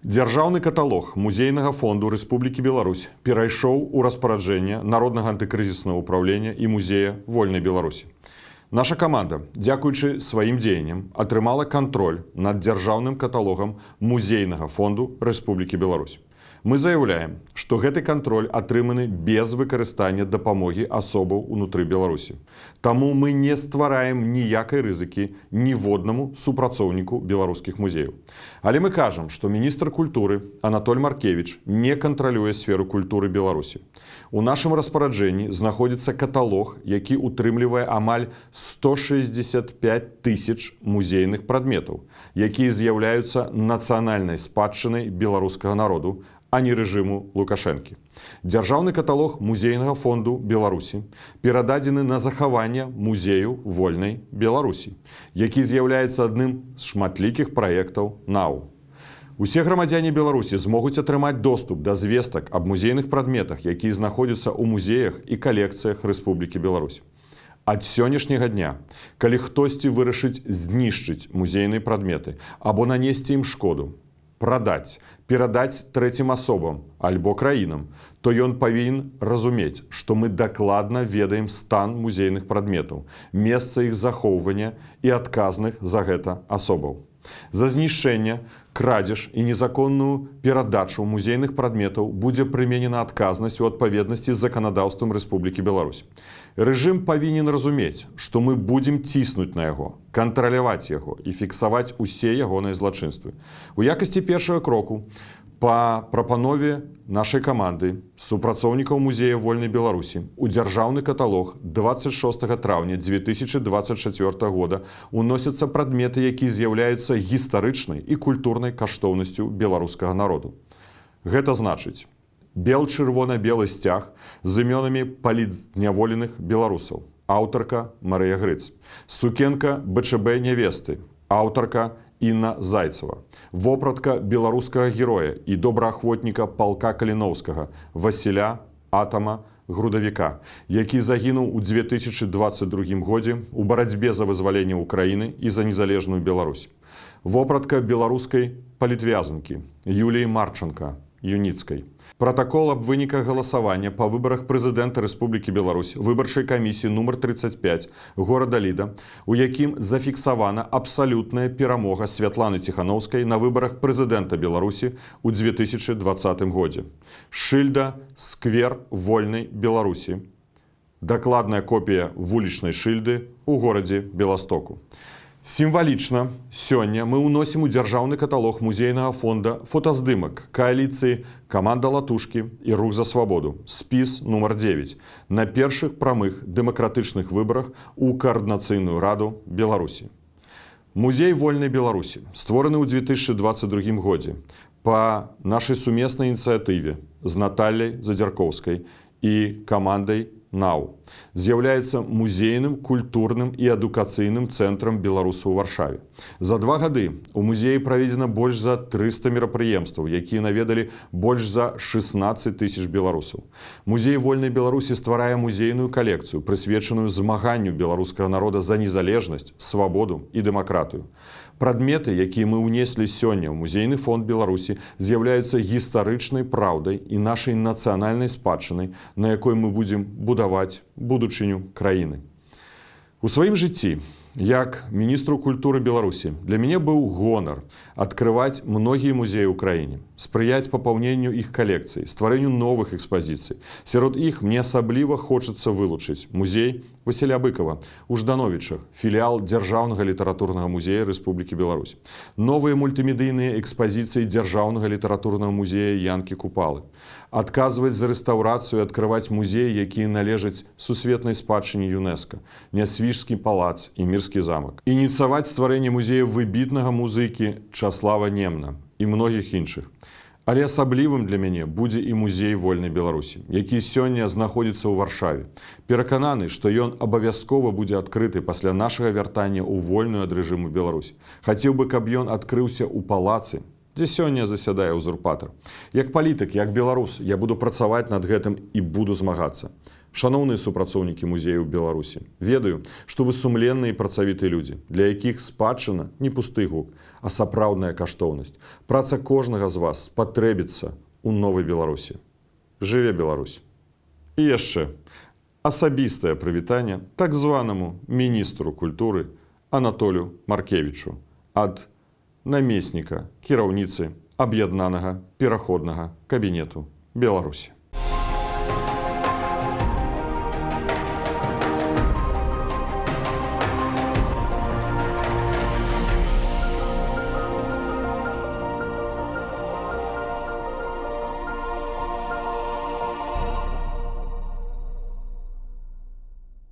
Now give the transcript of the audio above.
Дзяржаўны каталог музейнага фонду Рэспублікі Беларусь перайшоў у распараджэнне Народнага антыкрызіснага ўпраўлення і музея Вольнай Беларусі. Наша каманда, дзякуючы сваім дзеянням, атрымала кантроль над дзяржаўным каталогам музейнага фонду Рэспублікі Беларусь. Мы заяўляем, што гэты кантроль атрыманы без выкарыстання дапамогі асобаў унутры Беларусі. Таму мы не ствараем ніякай рызыкі ніводнаму супрацоўніку беларускіх музеяў. Але мы кажам, што міністр культуры Анатоль Маркевіч не кантралюе сферу культуры Беларусі. У нашым распараджэнні знаходзіцца каталог, які утрымлівае амаль 165 тысяч музейных прадметаў, якія з'яўляюцца нацыянальнай спадчынай беларускага народу, а не рэжыму Лукашэнкі. Дзяржаўны каталог музейнага фонду Беларусі перададзены на захаванне музею Вольнай Беларусі, які з'яўляецца адным з шматлікіх праектаў НАУ. Усе грамадзяне Беларусі змогуць атрымаць доступ да звестак аб музейных прадметах, якія знаходзяцца ў музеях і калекцыях Рэспублікі Беларусь. Ад сённяшняга дня, калі хтосьці вырашыць знішчыць музейныя прадметы або нанесці ім шкоду, прадаць, перадаць трэцім асобам альбо краінам, то ён павінен разумець, што мы дакладна ведаем стан музейных прадметаў, месца іх захоўвання і адказных за гэта асобаў. За знішчэнне, крадзеж і незаконную перадачу музейных прадметаў будзе прыменена адказнасць у адпаведнасці з заканадаўствам Рэспублікі Беларусь. Рэжым павінен разумець, што мы будзем ціснуць на яго, кантраляваць яго і фіксаваць усе ягоныя злачынствы. У якасці першага кроку па прапанове нашай каманды супрацоўнікаў музея Вольнай Беларусі у дзяржаўны каталог 26 траўня 2024 года уносяцца прадметы, якія з'яўляюцца гістарычнай і культурнай каштоўнасцю беларускага народу. Гэта значыць бел-чырвона-белы сцяг з імёнамі палітзняволеных беларусаў, аўтарка Марыя Грыц, сукенка БЧБ нявесты, аўтарка Інна Зайцева, вопратка беларускага героя і добраахвотніка палка Каліноўскага Васіля Атама Грудавіка, які загінуў у 2022 годзе у барацьбе за вызваленне Украіны і за незалежную Беларусь. Вопратка беларускай палітвязанкі Юліі Марчанка Юніцкай. Протакол аб выніках галасавання па выбарах прэзідэнта Рэспублікі Беларусь выбарчай камісіі нумар 35 горада Ліда, у якім зафіксавана абсалютная перамога Святланы Ціханаўскай на выбарах прэзідэнта Беларусі ў 2020 годзе. Шыльда «Сквер Вольнай Беларусі». Дакладная копія вулічнай шыльды ў горадзе Беластоку. Сімвалічна сёння мы ўносім у дзяржаўны каталог музейнага фонда фотаздымак кааліцыі «Каманда Латушкі» і «Рух за свабоду» спіс нумар 9 на першых прамых дэмакратычных выбарах у Каардынацыйную раду Беларусі. Музей Вольнай Беларусі створаны ў 2022 годзе па нашай сумеснай ініцыятыве з Наталляй Задзяркоўскай і камандай НАУ. З'яўляецца музейным, культурным і адукацыйным цэнтрам беларусаў у Варшаве. За 2 гады у музеі праведзена больш за 300 мерапрыемстваў, якія наведалі больш за 16 тысяч беларусаў. Музей Вольнай Беларусі стварае музейную калекцыю, прысвечаную змаганню беларускага народа за незалежнасць, свабоду і дэмакратыю. Прадметы, якія мы ўнеслі сёння ў музейны фонд Беларусі, з'яўляюцца гістарычнай праўдай і нашай нацыянальнай спадчынай, на якой мы будзем будаваць будучыню краіны. У сваім жыцці, як міністру культуры Беларусі, для мяне быў гонар адкрываць многія музеі ў краіне, спрыяць папаўненню іх калекцый, стварэнню новых экспазіцый. Сярод іх мне асабліва хочацца вылучыць музей Васіля Быкова у Ждановічах, філіал Дзяржаўнага літаратурнага музея Рэспублікі Беларусь. Новыя мультымедыйныя экспазіцыі Дзяржаўнага літаратурнага музея Янкі Купалы. Адказваць за рэстаўрацыю і адкрываць музеі, якія належаць сусветнай спадчыне ЮНЕСКО, Нясвіжскі палац і Мірскі замак. Ініцыяваць стварэнне музея выбітнага музыкі Часлава Немна і многіх іншых. Але асаблівым для мяне будзе і музей Вольнай Беларусі, які сёння знаходзіцца ў Варшаве. Перакананы, што ён абавязкова будзе адкрыты пасля нашага вяртання ў вольную ад рэжыму Беларусь. Хацеў бы, каб ён адкрыўся ў палацы, дзе сёння засядае ўзурпатар. Як палітык, як беларус, я буду працаваць над гэтым і буду змагацца. Шаноўныя супрацоўнікі музею ў Беларусі, ведаю, што вы сумленныя і працавітыя людзі, для якіх спадчына не пусты гук, а сапраўдная каштоўнасць. Праца кожнага з вас спатрэбіцца ў новай Беларусі. Жыве Беларусь! І яшчэ асабістае прывітанне так званаму міністру культуры Анатолію Маркевічу ад намесніка кіраўніцы аб'яднанага пераходнага кабінету Беларусі.